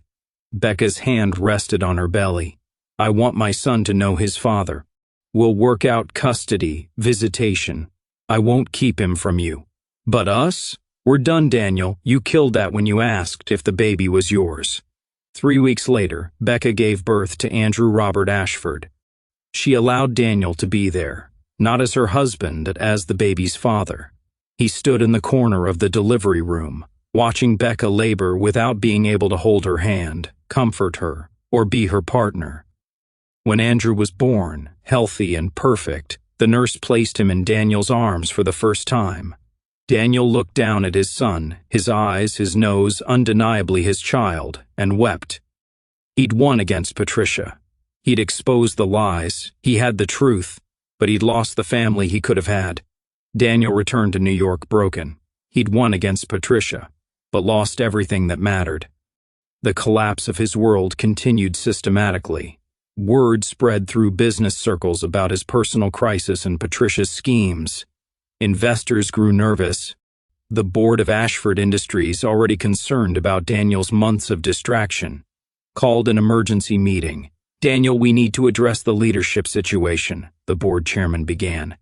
Becca's hand rested on her belly. "I want my son to know his father. We'll work out custody, visitation. I won't keep him from you. But us? We're done, Daniel. You killed that when you asked if the baby was yours." 3 weeks later, Becca gave birth to Andrew Robert Ashford. She allowed Daniel to be there, not as her husband, but as the baby's father. He stood in the corner of the delivery room, watching Becca labor without being able to hold her hand, comfort her, or be her partner. When Andrew was born, healthy and perfect, the nurse placed him in Daniel's arms for the first time. Daniel looked down at his son, his eyes, his nose, undeniably his child, and wept. He'd won against Patricia. He'd exposed the lies, he had the truth, but he'd lost the family he could have had. Daniel returned to New York broken. He'd won against Patricia, but lost everything that mattered. The collapse of his world continued systematically. Word spread through business circles about his personal crisis and Patricia's schemes. Investors grew nervous. The board of Ashford Industries, already concerned about Daniel's months of distraction, called an emergency meeting. "Daniel, we need to address the leadership situation," the board chairman began.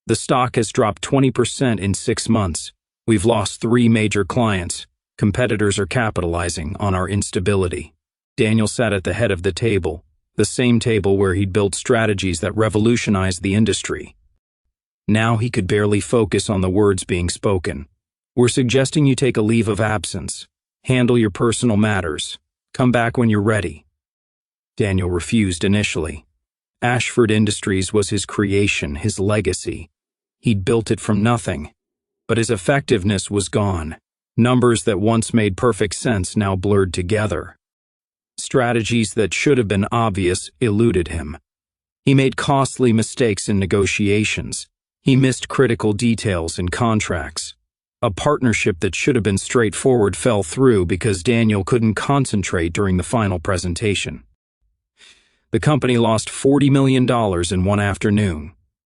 "The stock has dropped 20% in 6 months. We've lost 3 major clients. Competitors are capitalizing on our instability." Daniel sat at the head of the table, the same table where he'd built strategies that revolutionized the industry. Now he could barely focus on the words being spoken. "We're suggesting you take a leave of absence. Handle your personal matters. Come back when you're ready." Daniel refused initially. Ashford Industries was his creation, his legacy. He'd built it from nothing. But his effectiveness was gone. Numbers that once made perfect sense now blurred together. Strategies that should have been obvious eluded him. He made costly mistakes in negotiations. He missed critical details in contracts. A partnership that should have been straightforward fell through because Daniel couldn't concentrate during the final presentation. The company lost $40 million in one afternoon,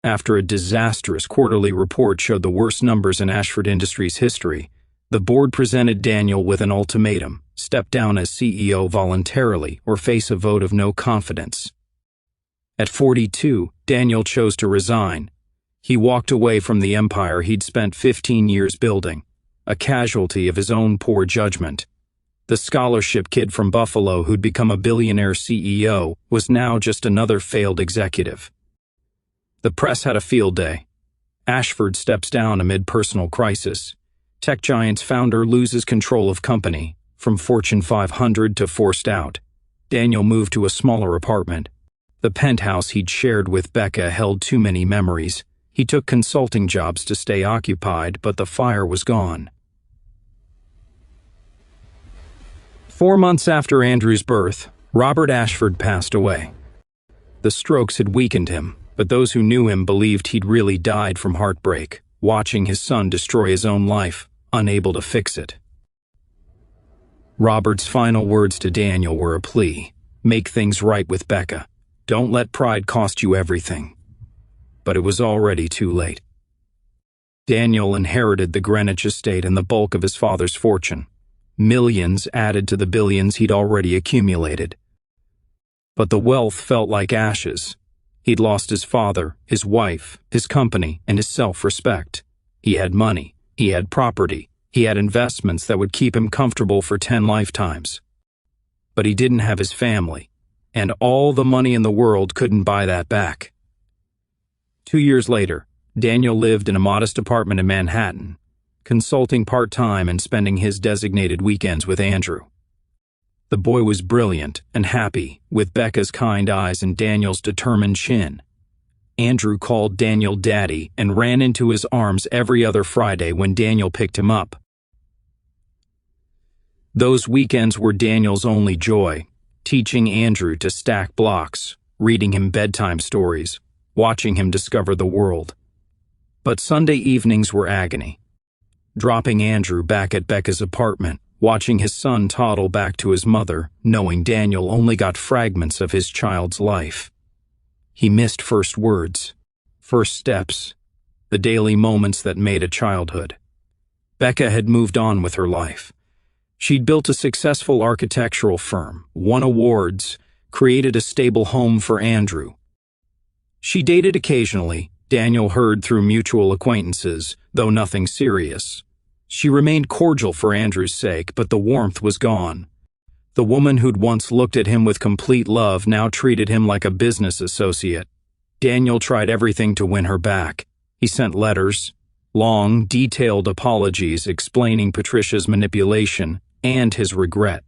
after a disastrous quarterly report showed the worst numbers in Ashford Industries history. The board presented Daniel with an ultimatum: step down as CEO voluntarily or face a vote of no confidence. At 42, Daniel chose to resign. He walked away from the empire he'd spent 15 years building, a casualty of his own poor judgment. The scholarship kid from Buffalo who'd become a billionaire CEO was now just another failed executive. The press had a field day. Ashford steps down amid personal crisis. Tech giant's founder loses control of company, from Fortune 500 to forced out. Daniel moved to a smaller apartment. The penthouse he'd shared with Becca held too many memories. He took consulting jobs to stay occupied, but the fire was gone. 4 months after Andrew's birth, Robert Ashford passed away. The strokes had weakened him, but those who knew him believed he'd really died from heartbreak, watching his son destroy his own life, unable to fix it. Robert's final words to Daniel were a plea: make things right with Becca. Don't let pride cost you everything. But it was already too late. Daniel inherited the Greenwich estate and the bulk of his father's fortune. Millions added to the billions he'd already accumulated. But the wealth felt like ashes. He'd lost his father, his wife, his company, and his self-respect. He had money, he had property, he had investments that would keep him comfortable for 10 lifetimes. But he didn't have his family, and all the money in the world couldn't buy that back. 2 years later, Daniel lived in a modest apartment in Manhattan, consulting part-time and spending his designated weekends with Andrew. The boy was brilliant and happy, with Becca's kind eyes and Daniel's determined chin. Andrew called Daniel Daddy and ran into his arms every other Friday when Daniel picked him up. Those weekends were Daniel's only joy, teaching Andrew to stack blocks, reading him bedtime stories, watching him discover the world. But Sunday evenings were agony. Dropping Andrew back at Becca's apartment, watching his son toddle back to his mother, knowing Daniel only got fragments of his child's life. He missed first words, first steps, the daily moments that made a childhood. Becca had moved on with her life. She'd built a successful architectural firm, won awards, created a stable home for Andrew. She dated occasionally, Daniel heard through mutual acquaintances, though nothing serious. She remained cordial for Andrew's sake, but the warmth was gone. The woman who'd once looked at him with complete love now treated him like a business associate. Daniel tried everything to win her back. He sent letters, long, detailed apologies explaining Patricia's manipulation and his regret.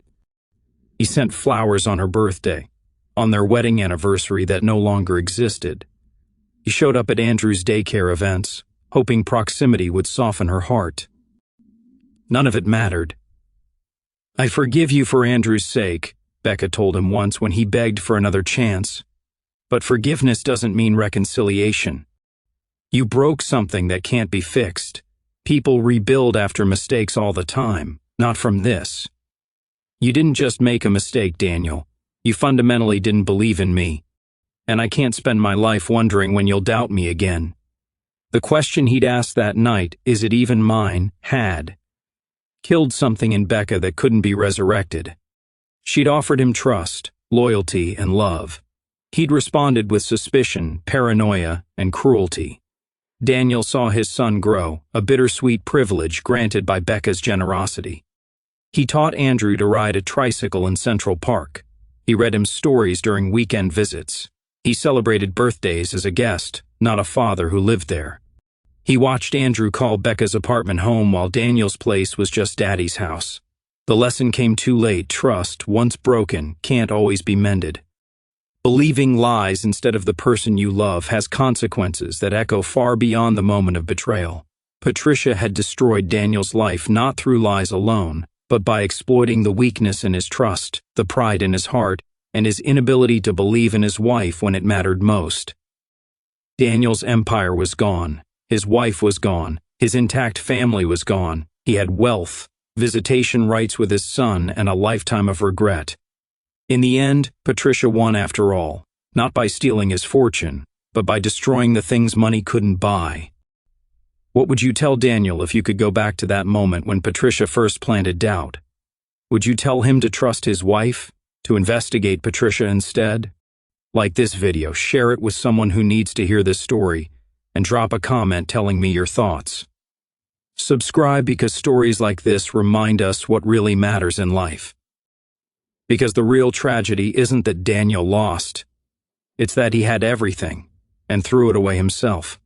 He sent flowers on her birthday, on their wedding anniversary that no longer existed. He showed up at Andrew's daycare events, hoping proximity would soften her heart. None of it mattered. "I forgive you for Andrew's sake," Becca told him once when he begged for another chance. "But forgiveness doesn't mean reconciliation. You broke something that can't be fixed. People rebuild after mistakes all the time, not from this. You didn't just make a mistake, Daniel. You fundamentally didn't believe in me. And I can't spend my life wondering when you'll doubt me again." The question he'd asked that night, "Is it even mine?" had killed something in Becca that couldn't be resurrected. She'd offered him trust, loyalty, and love. He'd responded with suspicion, paranoia, and cruelty. Daniel saw his son grow, a bittersweet privilege granted by Becca's generosity. He taught Andrew to ride a tricycle in Central Park. He read him stories during weekend visits. He celebrated birthdays as a guest, not a father who lived there. He watched Andrew call Becca's apartment home while Daniel's place was just Daddy's house. The lesson came too late. Trust, once broken, can't always be mended. Believing lies instead of the person you love has consequences that echo far beyond the moment of betrayal. Patricia had destroyed Daniel's life not through lies alone, but by exploiting the weakness in his trust, the pride in his heart, and his inability to believe in his wife when it mattered most. Daniel's empire was gone. His wife was gone. His intact family was gone. He had wealth, visitation rights with his son, and a lifetime of regret. In the end, Patricia won after all, not by stealing his fortune, but by destroying the things money couldn't buy. What would you tell Daniel if you could go back to that moment when Patricia first planted doubt? Would you tell him to trust his wife, to investigate Patricia instead? Like this video, share it with someone who needs to hear this story, and drop a comment telling me your thoughts. Subscribe because stories like this remind us what really matters in life. Because the real tragedy isn't that Daniel lost, it's that he had everything and threw it away himself.